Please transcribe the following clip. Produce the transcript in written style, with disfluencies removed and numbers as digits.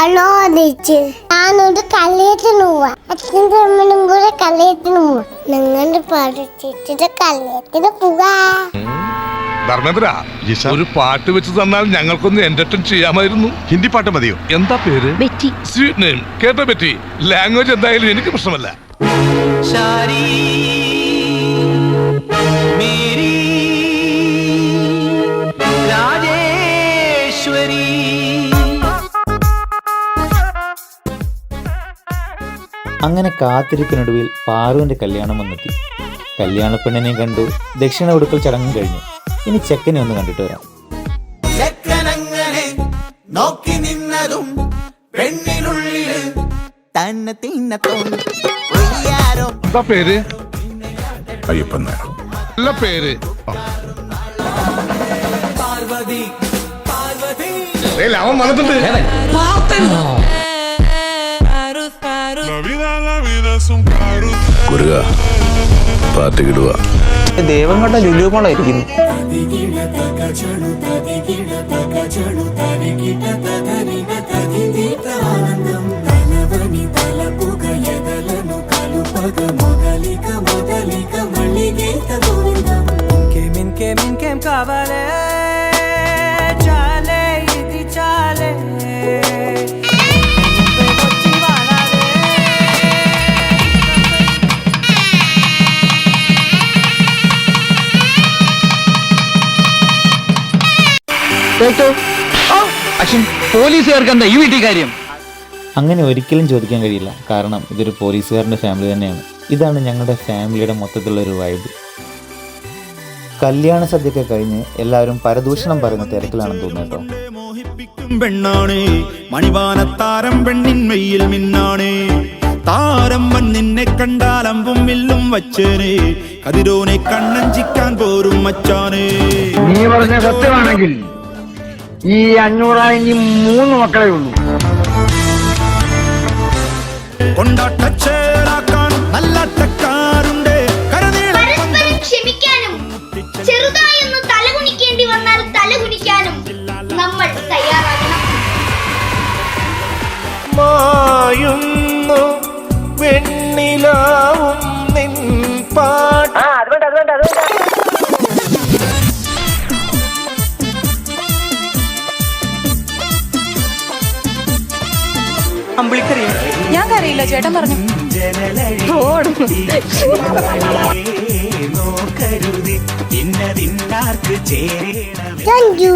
Hello ചേച്ചി, ഞാനൊരു കല്യാണത്തിന് പോവാ. അച്ഛൻ്റെ അമ്മനും കൂടെ കല്യാണത്തിന് പോവാ. ഞങ്ങളുടെ പാട്ട് ചേച്ചിയുടെ കല്യാണത്തിന് പോവാ. ധർമ്മേന്ദ്ര, ഒരു പാട്ട് വെച്ച് തന്നാൽ ഞങ്ങൾക്കൊന്ന് എന്റർടൈൻ ചെയ്യാമായിരുന്നു. ഹിന്ദി പാട്ട് മതിയോ? എന്താ പേര്? ബെറ്റി. Sweet name. കേട്ടോ ബെറ്റി? ലാംഗ്വേജ് എന്തായാലും എനിക്ക് പ്രശ്നമല്ല. അങ്ങനെ കാത്തിരിപ്പിനൊടുവിൽ പാറുവിന്റെ കല്യാണം വന്നെത്തി. കല്യാണ പെണ്ണിനെ കണ്ടു, ദക്ഷിണ കൊടുക്കൽ ചടങ്ങും കഴിഞ്ഞു. ഇനി ചെക്കനെ ഒന്ന് കണ്ടിട്ട് വരാം. എന്താ പേര്? അയ്യപ്പൻ നായർ. നല്ല പേര്. അവൻ വന്നിട്ടുണ്ട്. കുറുക പാട്ടിക്കിടുക. ദൈവം കണ്ട ലുലു മോളായിരിക്കുന്നു. പോലീസുകാർക്ക് എന്താ ഈ വീട്ടിൽ കാര്യം? അങ്ങനെ ഒരിക്കലും ചോദിക്കാൻ കഴിയില്ല, കാരണം ഇതൊരു പോലീസുകാരൻ്റെ ഫാമിലി തന്നെയാണ്. ഇതാണ് ഞങ്ങളുടെ ഫാമിലിയുടെ മൊത്തത്തിലുള്ളൊരു വൈബ്. കല്യാണ സദ്യയൊക്കെ കഴിഞ്ഞ് എല്ലാവരും പരദൂഷണം പറയുന്ന തിരക്കിലാണെന്ന് തോന്നുന്നു കേട്ടോ. പെണ്ണാണ് മണിവാനത്താരം, പെണ്ണിന്മയിൽ മിന്നാണ് താരം. നിന്നെ കണ്ടാലമ്പും വില്ലും വച്ചേനെ, കതിരോനെ കണ്ണഞ്ചിക്കാൻ പോരും മച്ചാനെ. നീ പറഞ്ഞ സത്യമാണെങ്കിൽ ഈ 500 3 മക്കളെ ഉള്ളൂ. കൊണ്ടാട്ടച്ചേരാക്കാൻ നല്ല ടക്കാരുണ്ട്. പരസ്പരം ക്ഷമിക്കാനും ചെറുതായൊന്ന് തലകുനിക്കേണ്ടി വന്നാൽ തലകുനിക്കാനും നമ്മൾ തയ്യാറാകണം. മായുന്നു വെണ്ണിലാവും നിൻ പാട്ട്. ഞാൻ കരയില്ല, ചേട്ടൻ പറഞ്ഞു. Thank you.